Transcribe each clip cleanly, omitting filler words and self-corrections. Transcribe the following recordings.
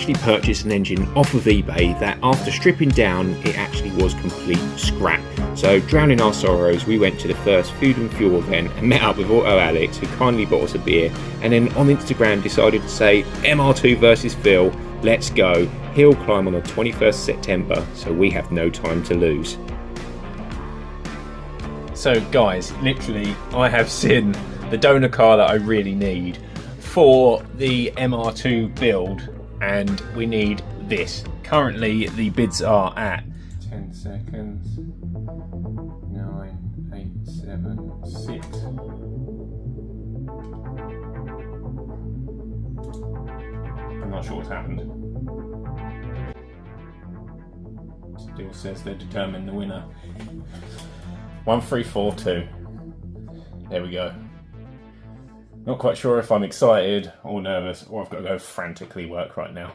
actually purchased an engine off of eBay that after stripping down, it actually was complete scrap. So drowning our sorrows, we went to the first Food and Fuel event and met up with AutoAlex, who kindly bought us a beer, and then on Instagram decided to say, MR2 versus Phil, let's go. He'll climb on the 21st September, so we have no time to lose. So guys, literally I have seen the donor car that I really need for the MR2 build, and we need this. Currently the bids are at 10 seconds, 9, 8, 7, 6. I'm not sure what's happened. Still says they're determining the winner. 1342. There we go. Not quite sure if I'm excited or nervous, or I've got to go frantically work right now.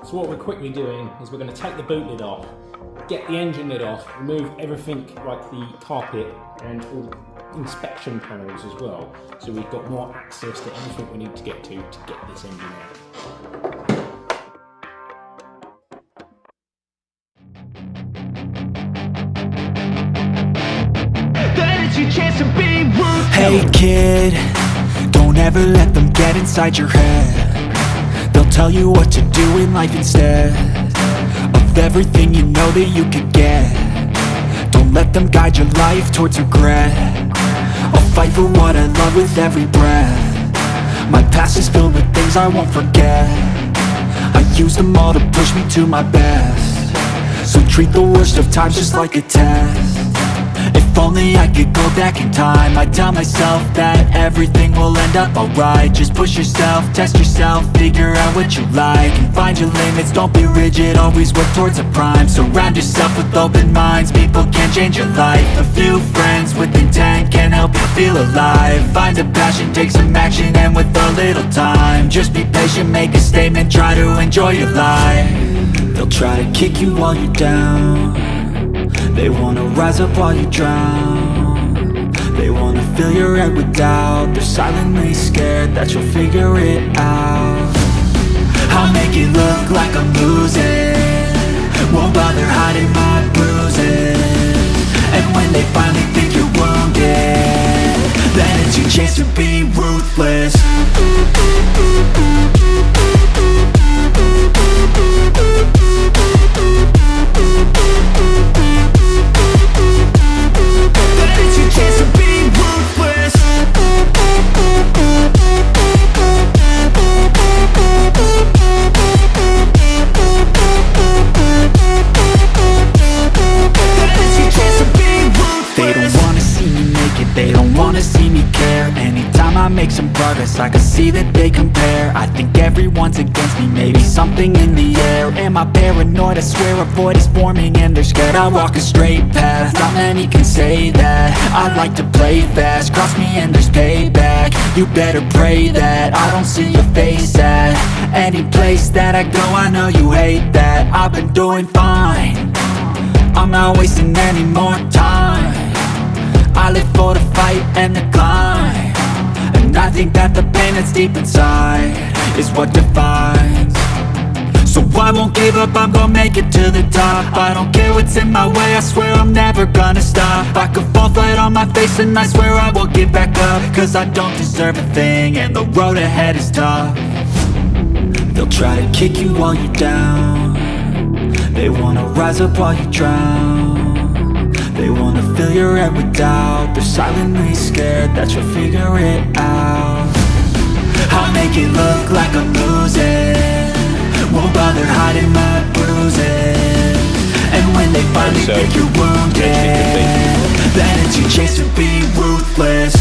So what we're quickly doing is we're going to take the boot lid off, get the engine lid off, remove everything like the carpet and all the inspection panels as well, so we've got more access to anything we need to get this engine out. Hey kid, don't ever let them get inside your head. They'll tell you what to do in life instead of everything you know that you could get. Don't let them guide your life towards regret. I'll fight for what I love with every breath. My past is filled with things I won't forget. I use them all to push me to my best. So treat the worst of times just like a test. If only I could go back in time, I'd tell myself that everything will end up alright. Just push yourself, test yourself, figure out what you like, and find your limits, don't be rigid, always work towards a prime. Surround yourself with open minds, people can change your life. A few friends with intent can help you feel alive. Find a passion, take some action, and with a little time, just be patient, make a statement, try to enjoy your life. They'll try to kick you while you're down. They wanna rise up while you drown. They wanna fill your head with doubt. They're silently scared that you'll figure it out. I'll make it look like I'm losing, won't bother hiding my bruises. And when they finally think you're wounded, then it's your chance to be ruthless. see that they compare. I think everyone's against me, maybe something in the air. Am I paranoid? I swear a void is forming and they're scared. I walk a straight path, not many can say that. I like to play fast, cross me and there's payback. You better pray that I don't see your face at any place that I go. I know you hate that. I've been doing fine, I'm not wasting any more time. I live for the fight and the climb, and I think that the pain that's deep inside is what defines. So I won't give up, I'm gonna make it to the top. I don't care what's in my way, I swear I'm never gonna stop. I could fall flat on my face and I swear I will get back up, cause I don't deserve a thing and the road ahead is tough. They'll try to kick you while you're down, they wanna rise up while you drown. They wanna fill your head with doubt, they're silently scared that you'll figure it out. I'll make it look like I'm losing, won't bother hiding my bruises. And when they finally think you're wounded, then it's your chance to be ruthless.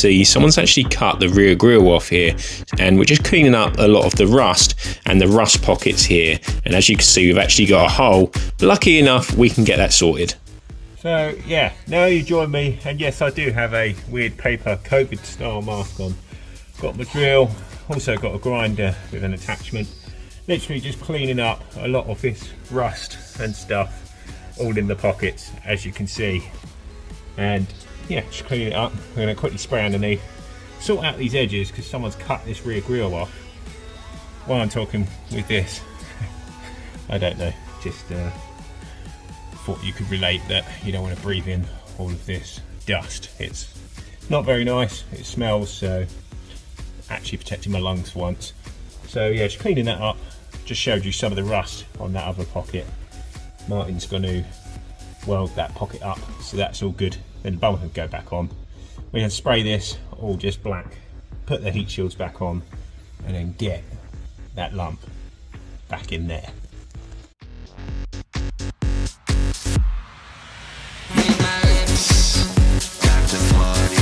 See, someone's actually cut the rear grille off here, and we're just cleaning up a lot of the rust and the rust pockets here. And as you can see, we've actually got a hole. Lucky enough, we can get that sorted. So yeah, now you join me, and yes, I do have a weird paper COVID style mask on. Got my drill, also got a grinder with an attachment. Literally just cleaning up a lot of this rust and stuff, all in the pockets, as you can see. And yeah, just clean it up. We're going to quickly spray underneath, sort out these edges because someone's cut this rear grille off while I'm talking with this. I don't know, just thought you could relate that you don't want to breathe in all of this dust. It's not very nice, it smells, so actually protecting my lungs for once. So yeah, just cleaning that up. Just showed you some of the rust on that other pocket. Martin's going to weld that pocket up, so that's all good. Then the bumper can go back on. We're going to spray this all just black, put the heat shields back on, and then get that lump back in there. Take my time, it's a party.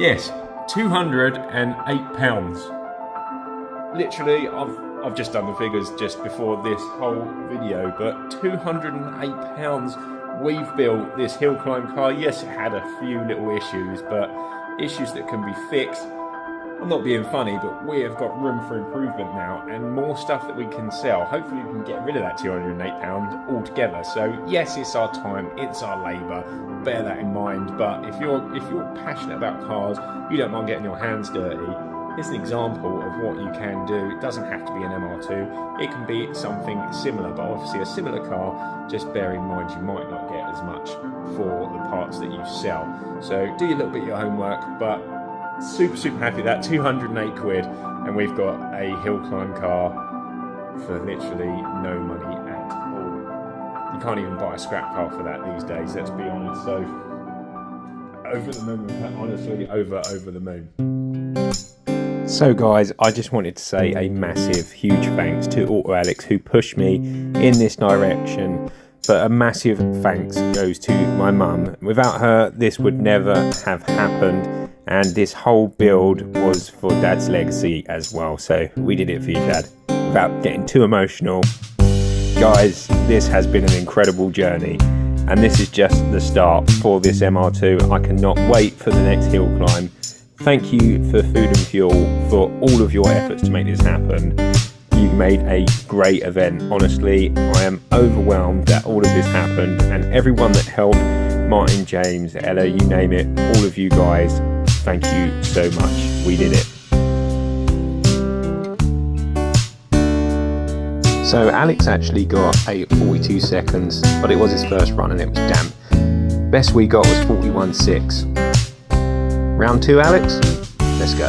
Yes, £208. Literally, I've just done the figures just before this whole video, but £208 we've built this hill climb car. Yes, it had a few little issues, but issues that can be fixed. I'm not being funny, but we have got room for improvement now and more stuff that we can sell. Hopefully we can get rid of that £208 altogether. So yes, it's our time, it's our labour, bear that in mind. But if you're passionate about cars, you don't mind getting your hands dirty, here's an example of what you can do. It doesn't have to be an MR2, it can be something similar, but obviously a similar car, just bear in mind you might not get as much for the parts that you sell. So do a little bit of your homework, but super happy that £208 and we've got a hill climb car for literally no money at all. You can't even buy a scrap car for that these days, let's be honest. So over the moon with that, honestly, over the moon. So guys, I just wanted to say a massive, huge thanks to AutoAlex who pushed me in this direction. But a massive thanks goes to my mum. Without her, this would never have happened. And this whole build was for Dad's legacy as well. So we did it for you, Dad. Without getting too emotional, guys, this has been an incredible journey. And this is just the start for this MR2. I cannot wait for the next hill climb. Thank you for Food and Fuel for all of your efforts to make this happen. You've made a great event. Honestly, I am overwhelmed that all of this happened. And everyone that helped, Martin, James, Ella, you name it, all of you guys, thank you so much. We did it. So Alex actually got a 42 seconds, but it was his first run and it was damp. Best we got was 41.6. Round 2, Alex? Let's go.